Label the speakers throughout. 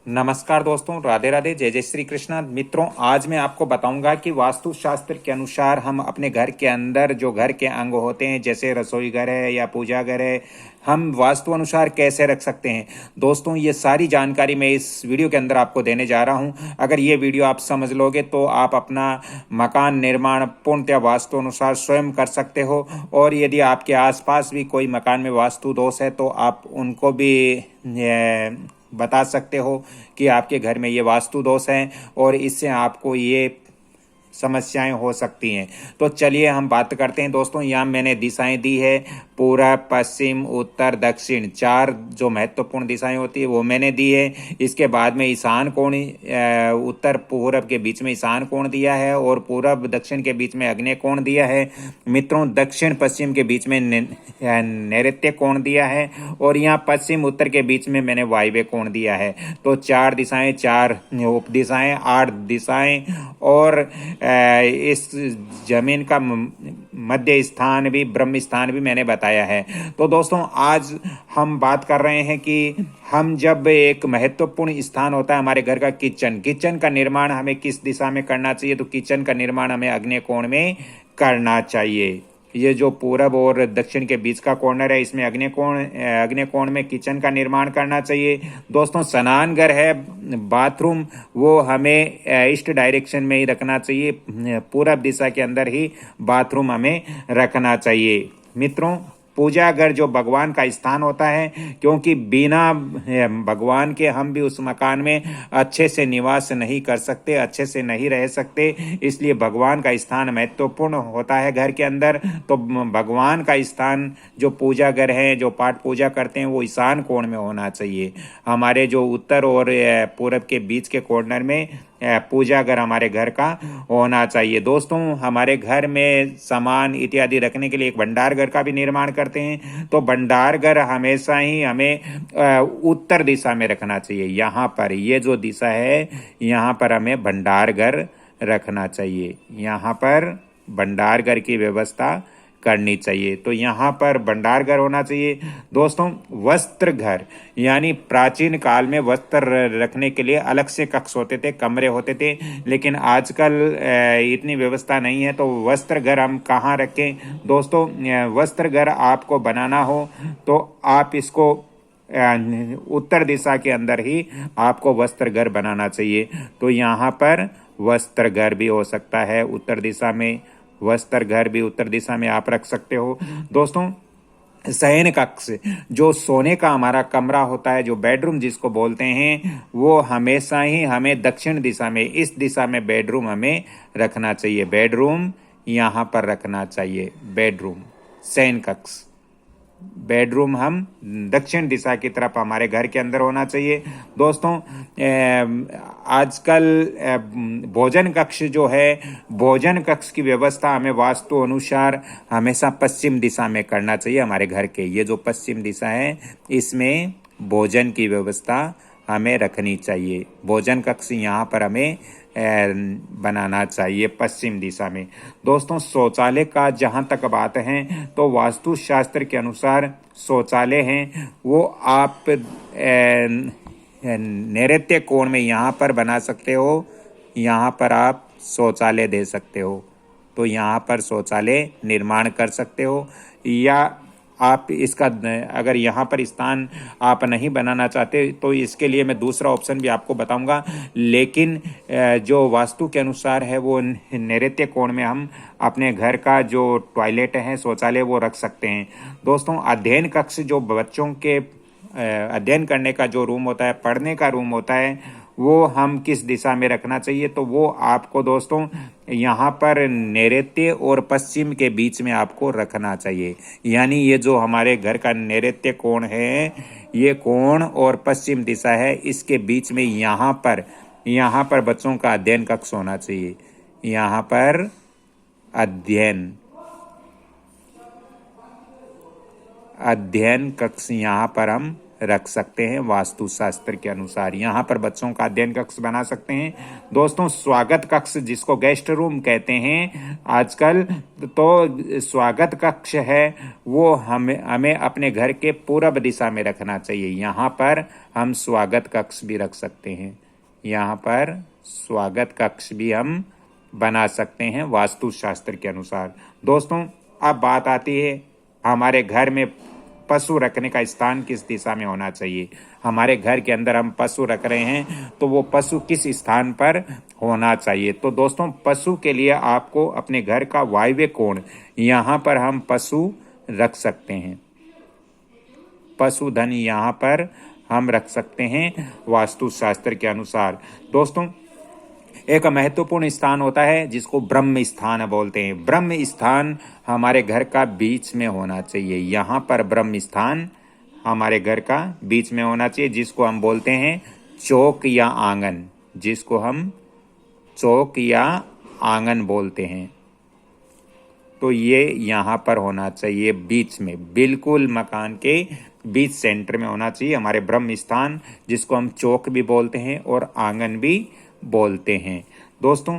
Speaker 1: नमस्कार दोस्तों, राधे राधे, जय जय श्री कृष्णा। मित्रों, आज मैं आपको बताऊंगा कि वास्तु शास्त्र के अनुसार हम अपने घर के अंदर जो घर के अंग होते हैं, जैसे रसोई घर है या पूजा घर है, हम वास्तु अनुसार कैसे रख सकते हैं। दोस्तों, ये सारी जानकारी मैं इस वीडियो के अंदर आपको देने जा रहा हूं। अगर ये वीडियो आप समझ लोगे तो आप अपना मकान निर्माण पूर्णतः वास्तु अनुसार स्वयं कर सकते हो। और यदि आपके आसपास भी कोई मकान में वास्तु दोष है तो आप उनको भी बता सकते हो कि आपके घर में ये वास्तु दोष हैं और इससे आपको ये समस्याएं हो सकती हैं। तो चलिए हम बात करते हैं। दोस्तों, यहाँ मैंने दिशाएं दी है, पूरब, पश्चिम, उत्तर, दक्षिण, चार जो महत्वपूर्ण दिशाएं होती है वो मैंने दी है। इसके बाद में ईशान कोण, उत्तर पूरब के बीच में ईशान कोण दिया है और पूरब दक्षिण के बीच में आग्नेय कोण दिया है। मित्रों, दक्षिण पश्चिम के बीच में नैऋत्य कोण दिया है और यहाँ पश्चिम उत्तर के बीच में मैंने वायव्य कोण दिया है। तो चार दिशाएं, चार उप दिशाएं, 8 दिशाएं और इस जमीन का मध्य स्थान भी, ब्रह्म स्थान भी मैंने बताया है। तो दोस्तों, आज हम बात कर रहे हैं कि हम जब एक महत्वपूर्ण स्थान होता है हमारे घर का किचन का निर्माण हमें किस दिशा में करना चाहिए। तो किचन का निर्माण हमें आग्नेय कोण में करना चाहिए। ये जो पूरब और दक्षिण के बीच का कॉर्नर है, इसमें अग्नि कोण में किचन का निर्माण करना चाहिए। दोस्तों, स्नान घर है, बाथरूम, वो हमें ईस्ट डायरेक्शन में ही रखना चाहिए। पूरब दिशा के अंदर ही बाथरूम हमें रखना चाहिए। मित्रों, पूजा घर जो भगवान का स्थान होता है, क्योंकि बिना भगवान के हम भी उस मकान में अच्छे से निवास नहीं कर सकते, अच्छे से नहीं रह सकते। इसलिए भगवान का स्थान महत्वपूर्ण होता है घर के अंदर। तो भगवान का स्थान जो पूजा घर है, जो पाठ पूजा करते हैं, वो ईशान कोण में होना चाहिए। हमारे जो उत्तर और पूरब के बीच के कॉर्नर में पूजा घर हमारे घर का होना चाहिए। दोस्तों, हमारे घर में सामान इत्यादि रखने के लिए एक भंडार घर का भी निर्माण करते हैं। तो भंडार घर हमेशा ही हमें उत्तर दिशा में रखना चाहिए। यहाँ पर ये जो दिशा है, यहाँ पर हमें भंडार घर रखना चाहिए। यहाँ पर भंडार घर की व्यवस्था करनी चाहिए। तो यहाँ पर भंडार घर होना चाहिए। दोस्तों, वस्त्र घर, यानी प्राचीन काल में वस्त्र रखने के लिए अलग से कक्ष होते थे, कमरे होते थे, लेकिन आजकल इतनी व्यवस्था नहीं है। तो वस्त्र घर हम कहाँ रखें। दोस्तों, वस्त्र घर आपको बनाना हो तो आप इसको उत्तर दिशा के अंदर ही आपको वस्त्र घर बनाना चाहिए। तो यहाँ पर वस्त्र घर भी हो सकता है उत्तर दिशा में, वस्त्र घर भी उत्तर दिशा में आप रख सकते हो। दोस्तों, शयन कक्ष, जो सोने का हमारा कमरा होता है, जो बेडरूम जिसको बोलते हैं, वो हमेशा ही हमें दक्षिण दिशा में, इस दिशा में बेडरूम हमें रखना चाहिए। बेडरूम यहाँ पर रखना चाहिए। बेडरूम, शयन कक्ष, बेडरूम हम दक्षिण दिशा की तरफ हमारे घर के अंदर होना चाहिए। दोस्तों, आजकल भोजन कक्ष जो है, भोजन कक्ष की व्यवस्था हमें वास्तु अनुसार हमेशा पश्चिम दिशा में करना चाहिए। हमारे घर के ये जो पश्चिम दिशा है, इसमें भोजन की व्यवस्था हमें रखनी चाहिए। भोजन कक्ष यहाँ पर हमें बनाना चाहिए पश्चिम दिशा में। दोस्तों, शौचालय का जहाँ तक बात है, तो वास्तु शास्त्र के अनुसार शौचालय हैं वो आप नैऋत्य कोण में यहाँ पर बना सकते हो। यहाँ पर आप शौचालय दे सकते हो। तो यहाँ पर शौचालय निर्माण कर सकते हो। या आप इसका, अगर यहाँ पर स्थान आप नहीं बनाना चाहते तो इसके लिए मैं दूसरा ऑप्शन भी आपको बताऊंगा। लेकिन जो वास्तु के अनुसार है वो नैऋत्य कोण में हम अपने घर का जो टॉयलेट है, शौचालय, वो रख सकते हैं। दोस्तों, अध्ययन कक्ष, जो बच्चों के अध्ययन करने का जो रूम होता है, पढ़ने का रूम होता है, वो हम किस दिशा में रखना चाहिए। तो वो आपको दोस्तों यहाँ पर नैऋत्य और पश्चिम के बीच में आपको रखना चाहिए। यानी ये जो हमारे घर का नैऋत्य कोण है, ये कोण और पश्चिम दिशा है, इसके बीच में यहाँ पर बच्चों का अध्ययन कक्ष होना चाहिए। यहाँ पर अध्ययन कक्ष यहाँ पर हम रख सकते हैं वास्तुशास्त्र के अनुसार। यहाँ पर बच्चों का अध्ययन कक्ष बना सकते हैं। दोस्तों, स्वागत कक्ष जिसको गेस्ट रूम कहते हैं आजकल, तो स्वागत कक्ष है वो हमें हमें अपने घर के पूरब दिशा में रखना चाहिए। यहाँ पर हम स्वागत कक्ष भी रख सकते हैं। यहाँ पर स्वागत कक्ष भी हम बना सकते हैं वास्तुशास्त्र के अनुसार। दोस्तों, अब बात आती है हमारे घर में पशु रखने का स्थान किस दिशा में होना चाहिए। हमारे घर के अंदर हम पशु रख रहे हैं तो वो पशु किस स्थान पर होना चाहिए। तो दोस्तों, पशु के लिए आपको अपने घर का वायव्य कोण, यहाँ पर हम पशु रख सकते हैं। पशुधन यहाँ पर हम रख सकते हैं वास्तुशास्त्र के अनुसार। दोस्तों, एक महत्वपूर्ण स्थान होता है जिसको ब्रह्म स्थान बोलते हैं। ब्रह्म स्थान हमारे घर का बीच में होना चाहिए। यहाँ पर ब्रह्म स्थान हमारे घर का बीच में होना चाहिए, जिसको हम बोलते हैं चौक या आंगन, जिसको हम चौक या आंगन बोलते हैं। तो ये यहाँ पर होना चाहिए, बीच में, बिल्कुल मकान के बीच सेंटर में होना चाहिए हमारे ब्रह्म स्थान, जिसको हम चौक भी बोलते हैं और आंगन भी बोलते हैं। दोस्तों,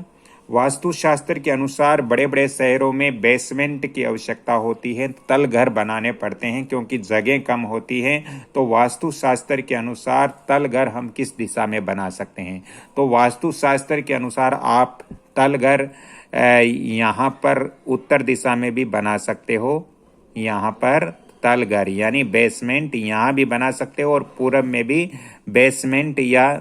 Speaker 1: वास्तुशास्त्र के अनुसार बड़े बड़े शहरों में बेसमेंट की आवश्यकता होती है, तल घर बनाने पड़ते हैं क्योंकि जगह कम होती है। तो वास्तुशास्त्र के अनुसार तल घर हम किस दिशा में बना सकते हैं। तो वास्तुशास्त्र के अनुसार आप तल घर यहाँ पर उत्तर दिशा में भी बना सकते हो। यहाँ पर तल घर यानी बेसमेंट यहाँ भी बना सकते हो और पूरब में भी बेसमेंट या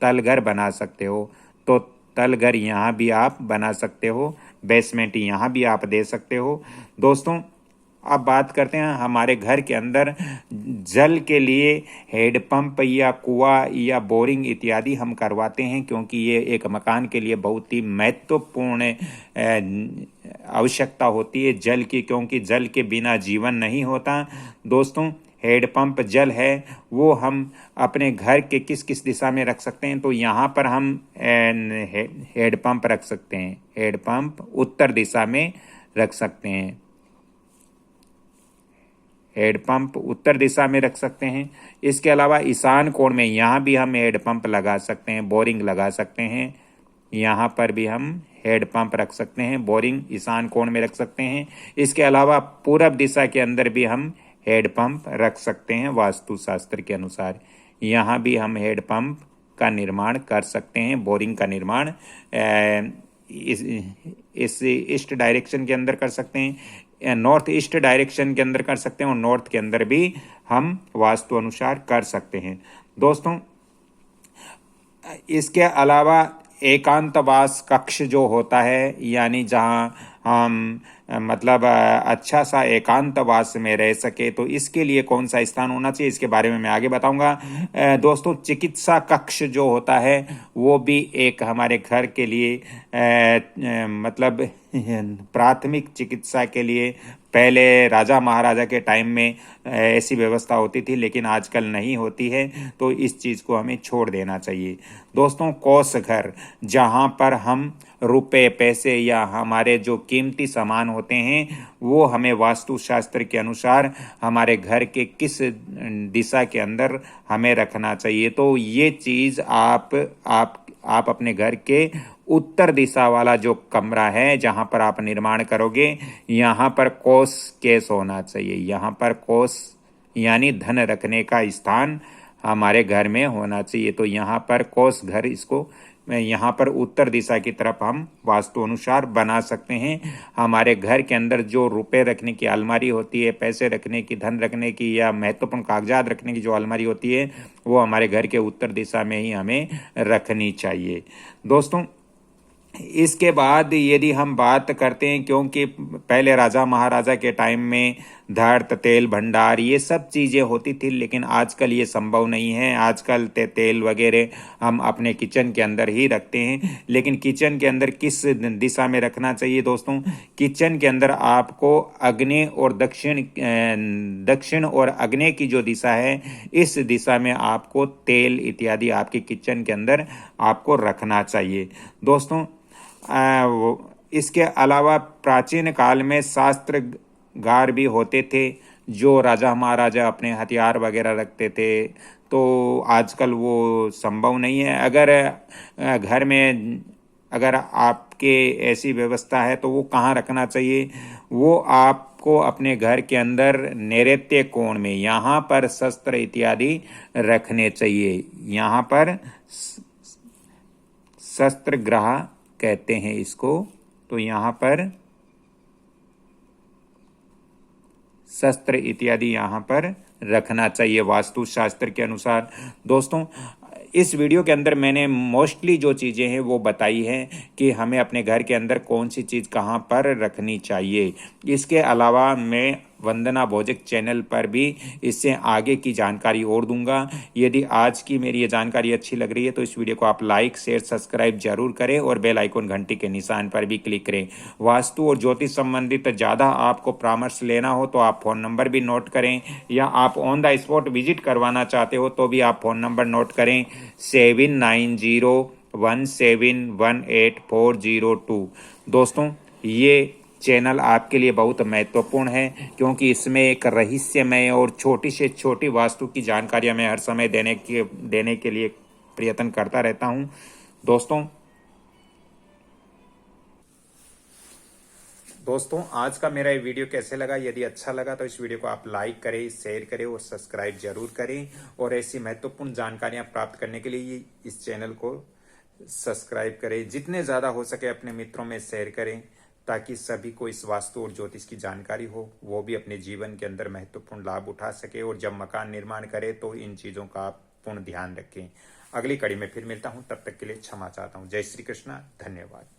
Speaker 1: तलघर बना सकते हो। तो तलघर यहाँ भी आप बना सकते हो, बेसमेंट यहाँ भी आप दे सकते हो। दोस्तों, अब बात करते हैं हमारे घर के अंदर जल के लिए हैंडपंप या कुआं या बोरिंग इत्यादि हम करवाते हैं, क्योंकि ये एक मकान के लिए बहुत ही महत्वपूर्ण आवश्यकता होती है जल की, क्योंकि जल के बिना जीवन नहीं होता। दोस्तों, हैंडपंप जल है वो हम अपने घर के किस किस दिशा में रख सकते हैं। तो यहाँ पर हम हैंडपंप रख सकते हैं। हैंडपंप उत्तर दिशा में रख सकते हैं। हैंडपंप उत्तर दिशा में रख सकते हैं। इसके अलावा ईशान कोण में यहाँ भी हम हैंडपंप लगा सकते हैं, बोरिंग लगा सकते हैं। यहाँ पर भी हम हैंडपंप रख सकते हैं, बोरिंग ईशान कोण में रख सकते हैं। इसके अलावा पूरब दिशा के अंदर भी हम हैंडपंप रख सकते हैं वास्तुशास्त्र के अनुसार। यहाँ भी हम हैंडपंप का निर्माण कर सकते हैं, बोरिंग का निर्माण इस ईस्ट डायरेक्शन के अंदर कर सकते हैं, नॉर्थ ईस्ट डायरेक्शन के अंदर कर सकते हैं और नॉर्थ के अंदर भी हम वास्तु अनुसार कर सकते हैं। दोस्तों, इसके अलावा एकांतवास कक्ष जो होता है, यानी जहाँ हम मतलब अच्छा सा एकांतवास में रह सके, तो इसके लिए कौन सा स्थान होना चाहिए, इसके बारे में मैं आगे बताऊंगा। दोस्तों, चिकित्सा कक्ष जो होता है वो भी एक हमारे घर के लिए मतलब प्राथमिक चिकित्सा के लिए पहले राजा महाराजा के टाइम में ऐसी व्यवस्था होती थी, लेकिन आजकल नहीं होती है। तो इस चीज़ को हमें छोड़ देना चाहिए। दोस्तों, कोष घर, जहाँ पर हम रुपए पैसे या हमारे जो कीमती सामान होते हैं वो हमें वास्तुशास्त्र के अनुसार हमारे घर के किस दिशा के अंदर हमें रखना चाहिए। तो ये चीज़ आप अपने घर के उत्तर दिशा वाला जो कमरा है जहाँ पर आप निर्माण करोगे, यहाँ पर कोष केस होना चाहिए। यहाँ पर कोष यानी धन रखने का स्थान हमारे घर में होना चाहिए। तो यहाँ पर कोष घर, इसको यहाँ पर उत्तर दिशा की तरफ हम वास्तु अनुसार बना सकते हैं। हमारे घर के अंदर जो रुपए रखने की अलमारी होती है, पैसे रखने की, धन रखने की या महत्वपूर्ण कागजात रखने की जो अलमारी होती है, वो हमारे घर के उत्तर दिशा में ही हमें रखनी चाहिए। दोस्तों, इसके बाद यदि हम बात करते हैं, क्योंकि पहले राजा महाराजा के टाइम में धर्त, तेल भंडार, ये सब चीज़ें होती थी, लेकिन आजकल ये संभव नहीं है। आजकल तेल वगैरह हम अपने किचन के अंदर ही रखते हैं। लेकिन किचन के अंदर किस दिशा में रखना चाहिए दोस्तों? किचन के अंदर आपको अग्नि और दक्षिण और अग्नि की जो दिशा है, इस दिशा में आपको तेल इत्यादि आपके किचन के अंदर आपको रखना चाहिए। दोस्तों, इसके अलावा प्राचीन काल में शास्त्रागार भी होते थे, जो राजा महाराजा अपने हथियार वगैरह रखते थे, तो आजकल वो संभव नहीं है। अगर घर में अगर आपके ऐसी व्यवस्था है तो वो कहाँ रखना चाहिए? वो आपको अपने घर के अंदर नैऋत्य कोण में, यहाँ पर शस्त्र इत्यादि रखने चाहिए। यहाँ पर शस्त्र ग्रह कहते हैं इसको। तो यहाँ पर शस्त्र इत्यादि यहाँ पर रखना चाहिए वास्तुशास्त्र के अनुसार। दोस्तों, इस वीडियो के अंदर मैंने मोस्टली जो चीज़ें हैं वो बताई हैं कि हमें अपने घर के अंदर कौन सी चीज़ कहाँ पर रखनी चाहिए। इसके अलावा मैं वंदना भोजक चैनल पर भी इससे आगे की जानकारी और दूंगा। यदि आज की मेरी ये जानकारी अच्छी लग रही है तो इस वीडियो को आप लाइक शेयर सब्सक्राइब जरूर करें और बेल आइकन घंटी के निशान पर भी क्लिक करें। वास्तु और ज्योतिष संबंधित ज़्यादा आपको परामर्श लेना हो तो आप फ़ोन नंबर भी नोट करें, या आप ऑन द स्पॉट विजिट करवाना चाहते हो तो भी आप फ़ोन नंबर नोट करें 7901718402। दोस्तों, ये चैनल आपके लिए बहुत महत्वपूर्ण है क्योंकि इसमें एक रहस्यमय और छोटी से छोटी वास्तु की जानकारियां मैं हर समय देने के लिए प्रयत्न करता रहता हूं। दोस्तों, आज का मेरा ये वीडियो कैसे लगा? यदि अच्छा लगा तो इस वीडियो को आप लाइक करें, शेयर करें और सब्सक्राइब जरूर करें। और ऐसी महत्वपूर्ण जानकारियां प्राप्त करने के लिए इस चैनल को सब्सक्राइब करें। जितने ज़्यादा हो सके अपने मित्रों में शेयर करें ताकि सभी को इस वास्तु और ज्योतिष की जानकारी हो, वो भी अपने जीवन के अंदर महत्वपूर्ण लाभ उठा सके। और जब मकान निर्माण करें तो इन चीज़ों का आप पूर्ण ध्यान रखें। अगली कड़ी में फिर मिलता हूं, तब तक के लिए क्षमा चाहता हूं। जय श्री कृष्णा, धन्यवाद।